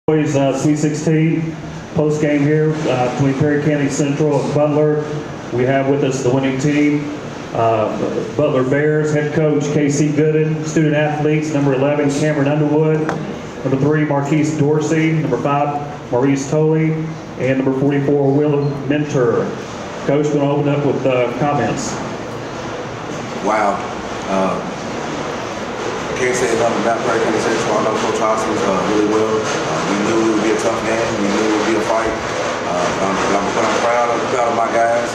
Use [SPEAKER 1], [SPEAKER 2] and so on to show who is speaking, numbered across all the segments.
[SPEAKER 1] Boys Sweet 16 post game here between Perry County Central and Butler. We have with us the winning team, Butler Bears head coach Casey Gooden, student athletes number 11 Cameron Underwood, number 3 Marquise Dorsey, number 5 Maurice Tolley, and number 44 Will Mentor. Coach, going to open up with comments.
[SPEAKER 2] Wow. I can't say enough about Perry County Central. I know Coach Hoskins really well. We knew it would be a tough game. We knew it would be a fight. I'm proud of my guys.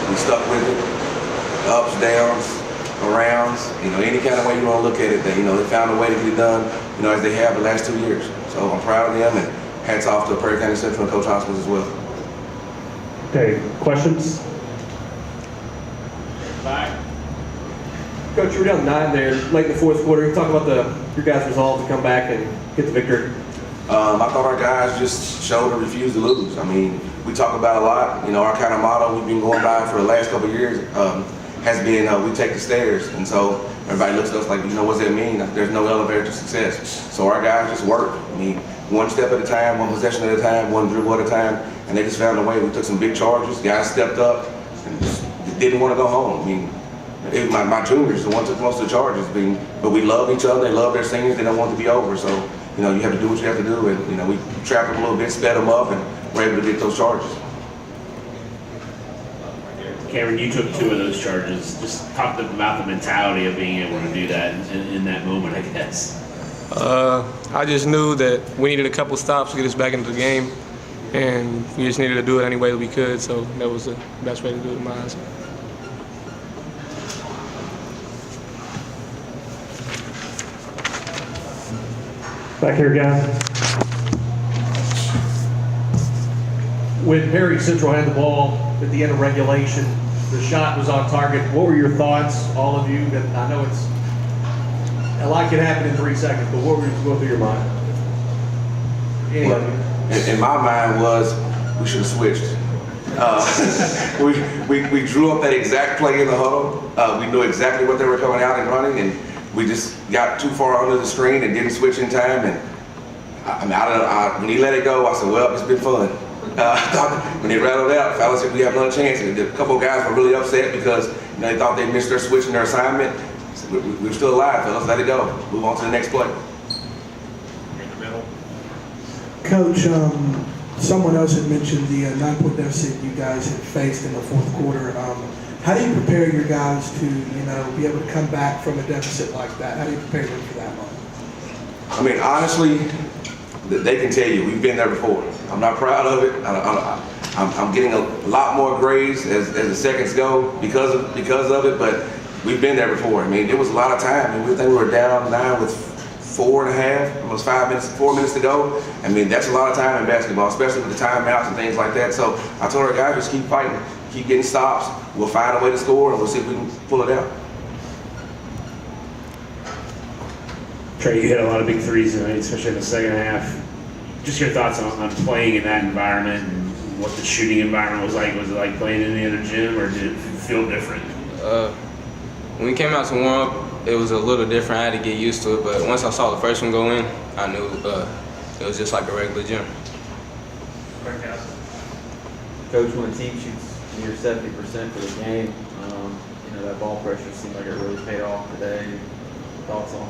[SPEAKER 2] We stuck with it. Ups, downs, arounds. Any kind of way you want to look at it. They found a way to get it done. As they have the last 2 years. So I'm proud of them, and hats off to Perry County Central and Coach Hoskins as well.
[SPEAKER 1] Okay, questions?
[SPEAKER 3] Bye. Coach, you were down 9 there late in the fourth quarter. You talk about your guys' resolve to come back and get the victory.
[SPEAKER 2] I thought our guys just showed and refused to lose. I mean, we talk about a lot. Our kind of motto we've been going by for the last couple of years has been we take the stairs. And so everybody looks at us like, what's that mean? There's no elevator to success. So our guys just work. I mean, one step at a time, one possession at a time, one dribble at a time, and they just found a way. We took some big charges. Guys stepped up and just didn't want to go home. I mean, my juniors, the ones that took most of the charges, but we love each other. They love their seniors. They don't want to be over. So, you have to do what you have to do. And, we trapped them a little bit, sped them up, and were able to get those charges.
[SPEAKER 4] Cameron, you took 2 of those charges. Just talk about the mentality of being able to do that in that moment, I guess.
[SPEAKER 5] I just knew that we needed a couple stops to get us back into the game, and we just needed to do it any way that we could. So that was the best way to do it in my eyes.
[SPEAKER 1] Back here, guys.
[SPEAKER 3] When Perry Central had the ball at the end of regulation, the shot was on target. What were your thoughts, all of you? And I know a lot can happen in 3 seconds, but what were going through your mind?
[SPEAKER 2] In my mind was we should have switched. We drew up that exact play in the huddle. We knew exactly what they were coming out and running, and we just got too far under the screen and didn't switch in time. And when he let it go, I said, well, it's been fun. When he rattled out, fellas said we have another chance. And a couple of guys were really upset because they thought they missed their switch in their assignment. So we're still alive, fellas. Let it go. Move on to the next play.
[SPEAKER 4] In the middle.
[SPEAKER 6] Coach, someone else had mentioned the 9-point deficit you guys had faced in the fourth quarter. How do you prepare your guys to, be able to come back from a deficit like that? How do you prepare them for that moment?
[SPEAKER 2] I mean, honestly, they can tell you we've been there before. I'm not proud of it. I'm getting a lot more grades as the seconds go because of it, but we've been there before. I mean, there was a lot of time. I mean, we think we were down 9 with 4.5, almost 4 minutes to go. I mean, that's a lot of time in basketball, especially with the timeouts and things like that. So I told our guys, just keep fighting, keep getting stops. We'll find a way to score, and we'll see if we can pull it out.
[SPEAKER 4] Trey, you hit a lot of big threes tonight, especially in the second half. Just your thoughts on playing in that environment and what the shooting environment was like. Was it like playing in the other gym, or did it feel different?
[SPEAKER 5] When we came out to warm up, it was a little different. I had to get used to it, but once I saw the first one go in, I knew it was just like a regular gym.
[SPEAKER 7] Coach, when a team shoots near 70% for the game, that ball pressure seemed like it really paid off today. Thoughts on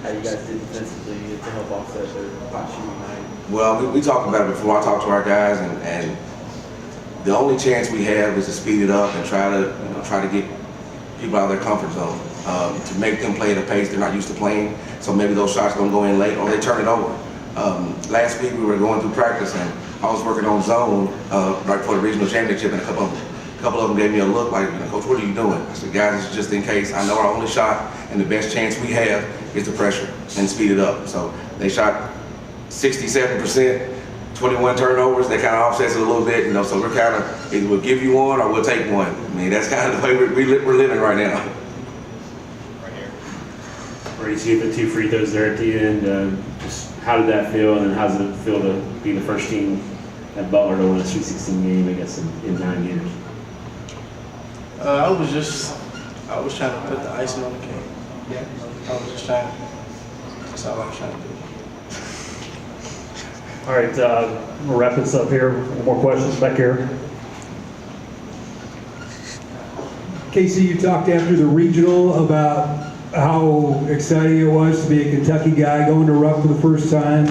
[SPEAKER 7] how you guys did defensively to help offset their hot shooting night?
[SPEAKER 2] Well, we talked about it before. I talked to our guys, and the only chance we have is to speed it up and try to get people out of their comfort zone, to make them play at a pace they're not used to playing. So maybe those shots don't go in late or they turn it over. Last week we were going through practice, and I was working on zone right before the regional championship, and a couple of them gave me a look like, Coach, what are you doing? I said, guys, it's just in case. I know our only shot and the best chance we have is the pressure and speed it up. So they shot 67%, 21 turnovers. They kind of offsets it a little bit, so we're kind of either we'll give you one or we'll take one. I mean, that's kind of the way we're living right now.
[SPEAKER 4] Right here. Maurice, you hit the 2 free throws there at the end. Just how did that feel, and then how does it feel to be the first team at Butler to win a Sweet 16 game, I guess, in 9 years?
[SPEAKER 8] I was trying to put the icing on the cake. That's all I was trying to do.
[SPEAKER 1] All right, we'll wrap this up here. One more questions back here.
[SPEAKER 9] Casey, you talked after the regional about how exciting it was to be a Kentucky guy going to Rupp for the first time.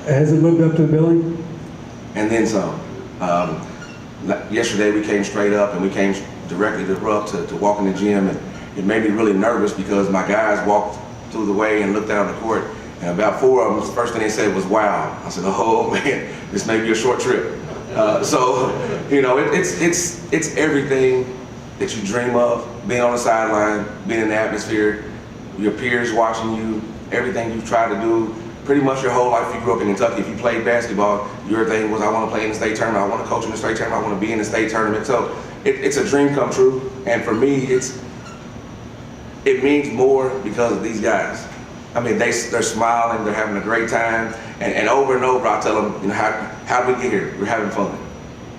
[SPEAKER 9] Has it lived up to the billing?
[SPEAKER 2] And then some. Yesterday we came straight up and we came directly to Rupp to walk in the gym, and it made me really nervous because my guys walked through the way and looked out on the court, and about 4 of them, the first thing they said was, "Wow." I said, "Oh man, this may be a short trip." So, you know, it's everything that you dream of, being on the sideline, being in the atmosphere, your peers watching you, everything you've tried to do. Pretty much your whole life, if you grew up in Kentucky, if you played basketball, your thing was, I want to play in the state tournament, I want to coach in the state tournament, I want to be in the state tournament. So it's a dream come true. And for me, it means more because of these guys. I mean, they're smiling, they're having a great time. And over I tell them, you know, how did we get here? We're having fun.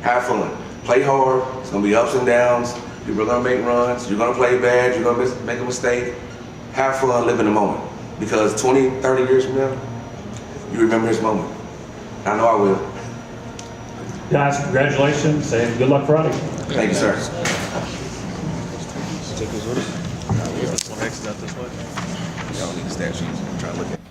[SPEAKER 2] Have fun. Play hard. It's going to be ups and downs. People are going to make runs. You're going to play bad. You're going to make a mistake. Have fun, live in the moment. Because 20, 30 years from now, you remember this moment. I know I will.
[SPEAKER 1] Guys, congratulations and good luck Friday.
[SPEAKER 2] Thank you, sir. Y'all need the stat sheets. I'm trying to look at